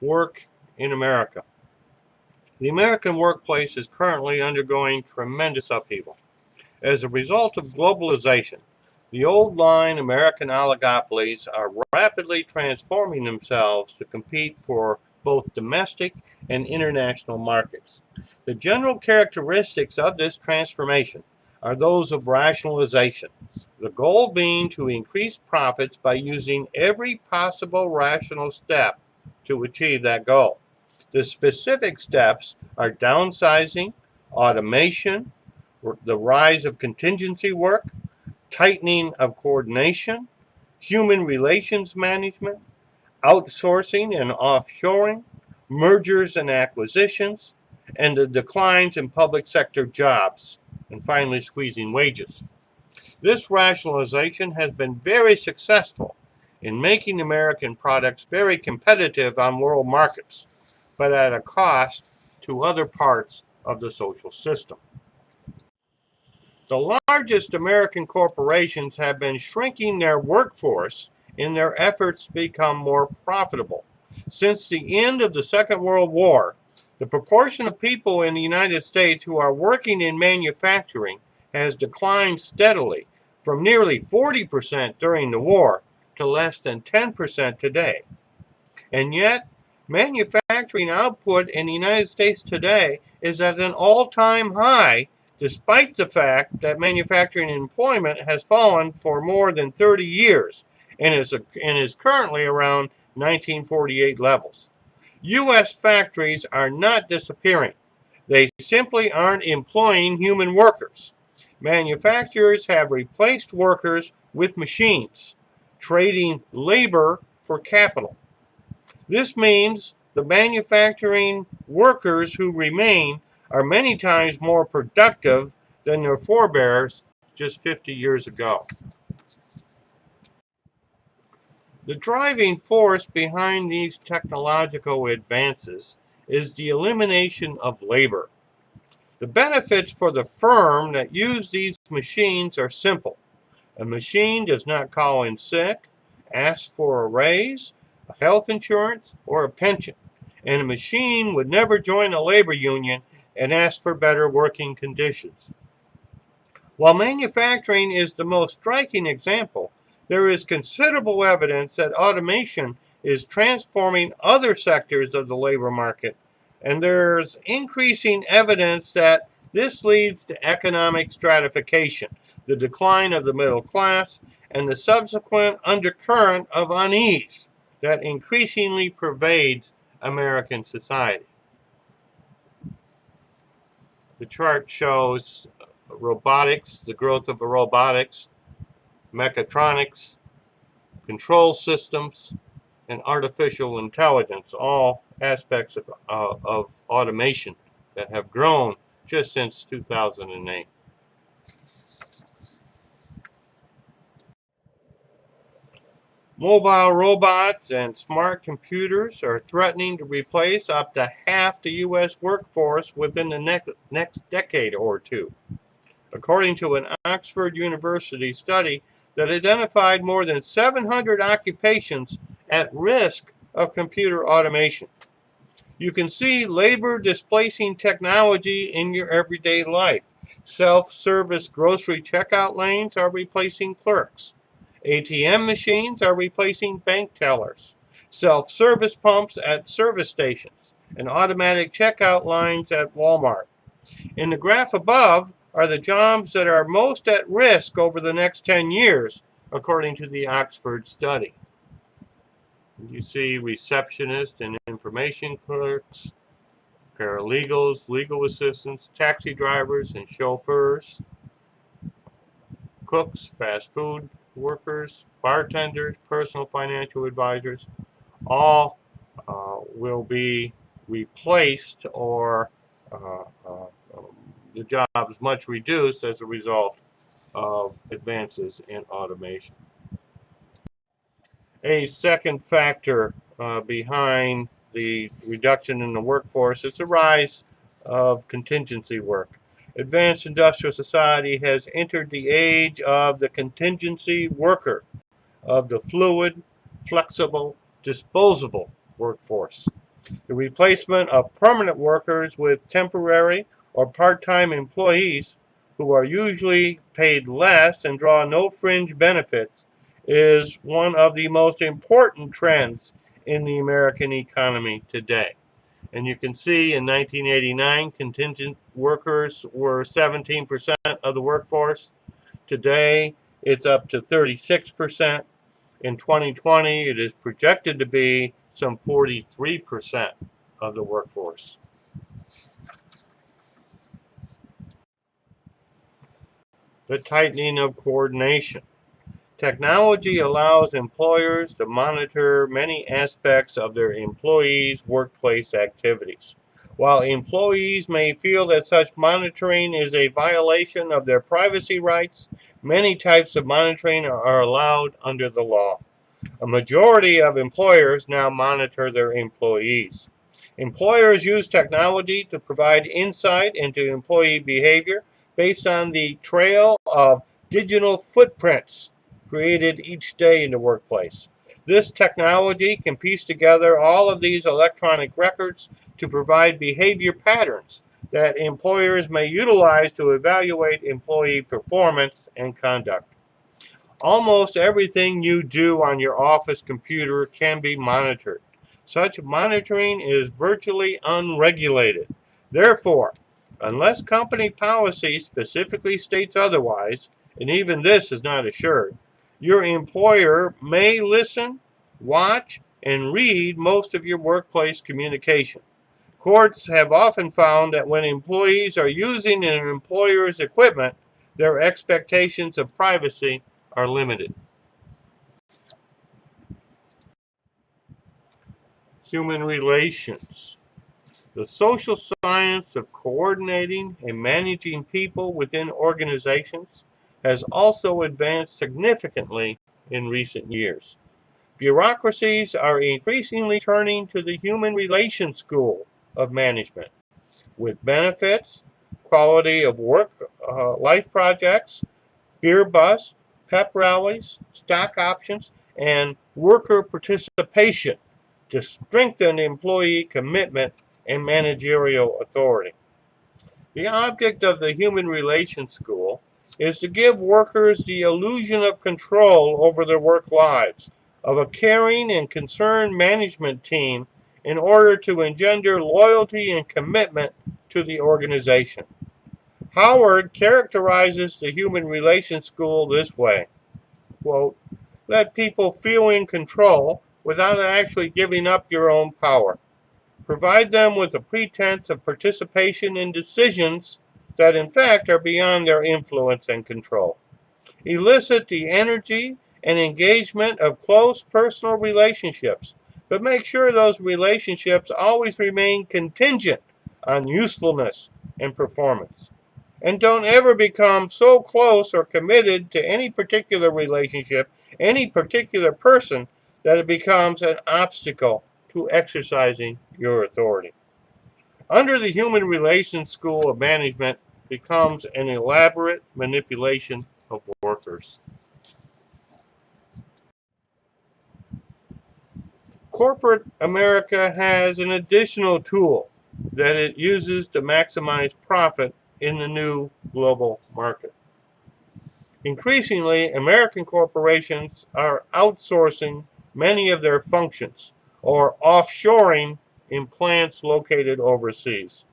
work in America. The American workplace is currently undergoing tremendous upheaval. As a result of globalization, the old line American oligopolies are rapidly transforming themselves to compete for both domestic and international markets. The general characteristics of this transformation are those of rationalization, the goal being to increase profits by using every possible rational step to achieve that goal. The specific steps are downsizing, automation, the rise of contingency work, tightening of coordination, human relations management, outsourcing and offshoring, mergers and acquisitions, and the declines in public sector jobs, and finally squeezing wages. This rationalization has been very successful in making American products very competitive on world markets, but at a cost to other parts of the social system. The largest American corporations have been shrinking their workforce in their efforts to become more profitable. Since the end of the Second World War, the proportion of people in the United States who are working in manufacturing has declined steadily from nearly 40% during the war to less than 10% today. And yet, manufacturing output in the United States today is at an all-time high, despite the fact that manufacturing employment has fallen for more than 30 years and is currently around 1948 levels. U.S. factories are not disappearing. They simply aren't employing human workers. Manufacturers have replaced workers with machines, trading labor for capital. This means the manufacturing workers who remain are many times more productive than their forebears just 50 years ago. The driving force behind these technological advances is the elimination of labor. The benefits for the firm that use these machines are simple. A machine does not call in sick, ask for a raise, a health insurance, or a pension. And a machine would never join a labor union and ask for better working conditions. While manufacturing is the most striking example, there is considerable evidence that automation is transforming other sectors of the labor market, and there's increasing evidence that this leads to economic stratification, the decline of the middle class, and the subsequent undercurrent of unease that increasingly pervades American society. The chart shows robotics, the growth of robotics, mechatronics, control systems, and artificial intelligence, all aspects of automation that have grown just since 2008. Mobile robots and smart computers are threatening to replace up to half the U.S. workforce within the next decade or two, according to an Oxford University study that identified more than 700 occupations at risk of computer automation. You can see labor displacing technology in your everyday life. Self-service grocery checkout lanes are replacing clerks. ATM machines are replacing bank tellers. Self-service pumps at service stations and automatic checkout lines at Walmart. In the graph above are the jobs that are most at risk over the next 10 years, according to the Oxford study. You see receptionists and information clerks, paralegals, legal assistants, taxi drivers and chauffeurs, cooks, fast food workers, bartenders, personal financial advisors, all will be replaced or uh, uh, the jobs much reduced as a result of advances in automation. A second factor behind the reduction in the workforce is the rise of contingency work. Advanced industrial society has entered the age of the contingency worker, of the fluid, flexible, disposable workforce. The replacement of permanent workers with temporary or part-time employees who are usually paid less and draw no fringe benefits is one of the most important trends in the American economy today. And you can see in 1989, contingent workers were 17% of the workforce. Today, it's up to 36%. In 2020, it is projected to be some 43% of the workforce. The tightening of coordination. Technology allows employers to monitor many aspects of their employees' workplace activities. While employees may feel that such monitoring is a violation of their privacy rights, many types of monitoring are allowed under the law. A majority of employers now monitor their employees. Employers use technology to provide insight into employee behavior based on the trail of digital footprints created each day in the workplace. This technology can piece together all of these electronic records to provide behavior patterns that employers may utilize to evaluate employee performance and conduct. Almost everything you do on your office computer can be monitored. Such monitoring is virtually unregulated. Therefore, unless company policy specifically states otherwise, and even this is not assured, your employer may listen, watch, and read most of your workplace communication. Courts have often found that when employees are using an employer's equipment, their expectations of privacy are limited. Human relations. The social science of coordinating and managing people within organizations has also advanced significantly in recent years. Bureaucracies are increasingly turning to the human relations school of management, with benefits, quality of work, life projects, beer bus, pep rallies, stock options, and worker participation to strengthen employee commitment and managerial authority. The object of the Human Relations School is to give workers the illusion of control over their work lives, of a caring and concerned management team in order to engender loyalty and commitment to the organization. Howard characterizes the Human Relations School this way, quote, let people feel in control without actually giving up your own power. Provide them with a pretense of participation in decisions that in fact are beyond their influence and control. Elicit the energy and engagement of close personal relationships, but make sure those relationships always remain contingent on usefulness and performance. And don't ever become so close or committed to any particular relationship, any particular person, that it becomes an obstacle to exercising your authority. Under the Human Relations School of Management becomes an elaborate manipulation of workers. Corporate America has an additional tool that it uses to maximize profit in the new global market. Increasingly, American corporations are outsourcing many of their functions or offshoring in plants located overseas.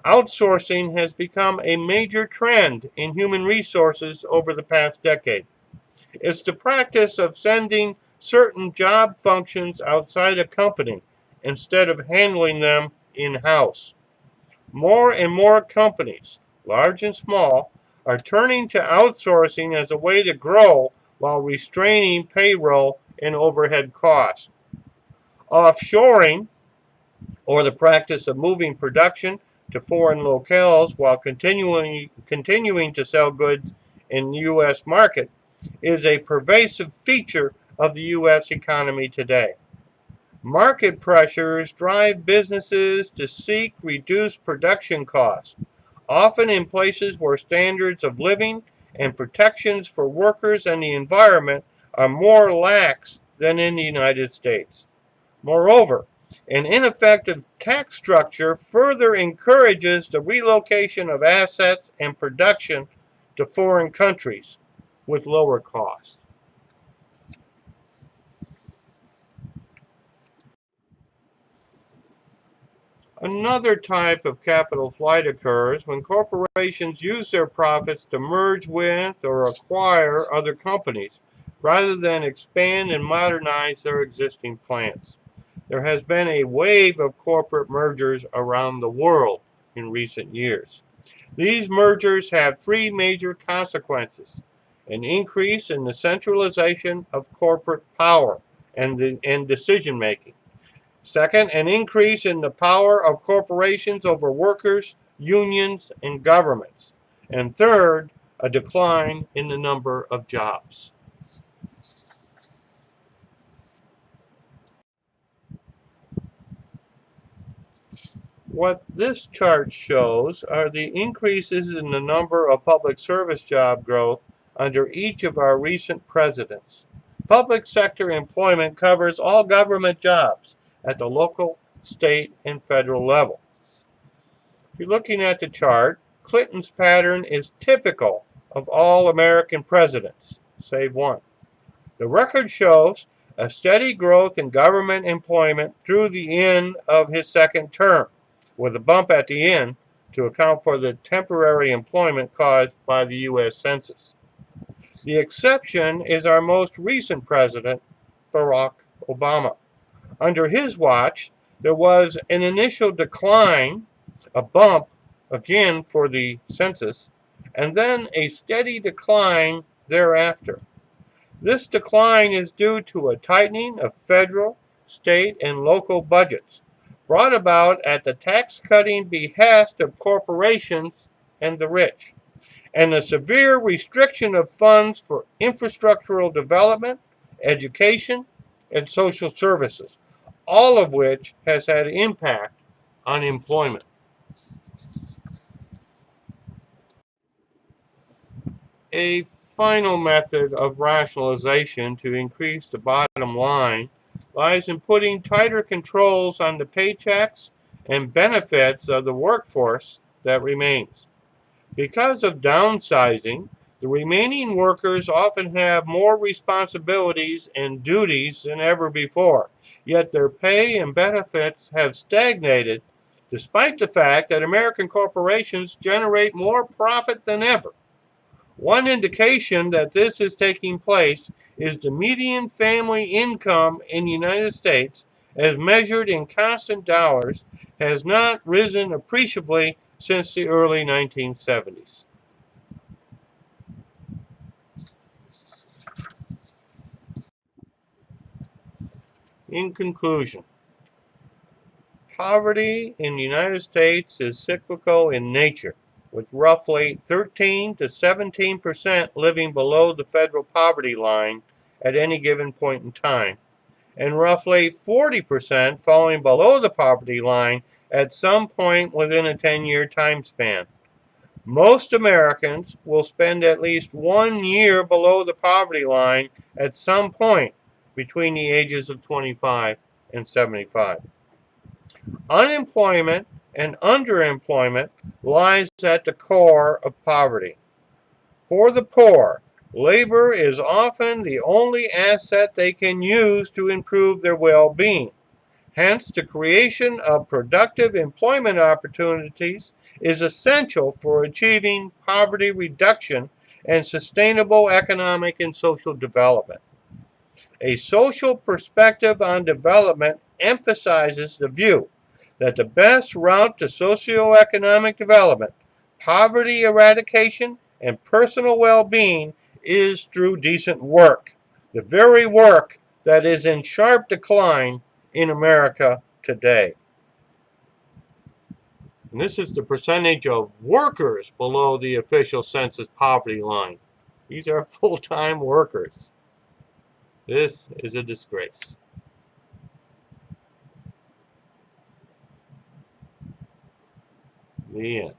Outsourcing has become a major trend in human resources over the past decade. It's the practice of sending certain job functions outside a company instead of handling them in-house. More and more companies, large and small, are turning to outsourcing as a way to grow while restraining payroll and overhead costs. Offshoring, or the practice of moving production to foreign locales while continuing to sell goods in the U.S. market, is a pervasive feature of the U.S. economy today. Market pressures drive businesses to seek reduced production costs, often in places where standards of living and protections for workers and the environment are more lax than in the United States. Moreover, An ineffective tax structure further encourages the relocation of assets and production to foreign countries with lower costs. Another type of capital flight occurs when corporations use their profits to merge with or acquire other companies rather than expand and modernize their existing plants. There has been a wave of corporate mergers around the world in recent years. These mergers have three major consequences: an increase in the centralization of corporate power and decision making. Second, an increase in the power of corporations over workers, unions, and governments. And third, a decline in the number of jobs. What this chart shows are the increases in the number of public service job growth under each of our recent presidents. Public sector employment covers all government jobs at the local, state, and federal level. If you're looking at the chart, Clinton's pattern is typical of all American presidents, save one. The record shows a steady growth in government employment through the end of his second term, with a bump at the end to account for the temporary employment caused by the U.S. Census. The exception is our most recent president, Barack Obama. Under his watch, there was an initial decline, a bump again for the census, and then a steady decline thereafter. This decline is due to a tightening of federal, state, and local budgets, brought about at the tax-cutting behest of corporations and the rich, and the severe restriction of funds for infrastructural development, education, and social services, all of which has had impact on employment. A final method of rationalization to increase the bottom line lies in putting tighter controls on the paychecks and benefits of the workforce that remains. Because of downsizing, the remaining workers often have more responsibilities and duties than ever before, yet their pay and benefits have stagnated despite the fact that American corporations generate more profit than ever. One indication that this is taking place is the median family income in the United States, as measured in constant dollars, has not risen appreciably since the early 1970s. In conclusion, poverty in the United States is cyclical in nature, with roughly 13 to 17% living below the federal poverty line at any given point in time, and roughly 40% falling below the poverty line at some point within a 10-year time span. Most Americans will spend at least 1 year below the poverty line at some point between the ages of 25 and 75. Unemployment and underemployment lies at the core of poverty. For the poor, labor is often the only asset they can use to improve their well-being. Hence, the creation of productive employment opportunities is essential for achieving poverty reduction and sustainable economic and social development. A social perspective on development emphasizes the view that the best route to socioeconomic development, poverty eradication, and personal well-being is through decent work, the very work that is in sharp decline in America today. And this is the percentage of workers below the official census poverty line. These are full-time workers. This is a disgrace. The end.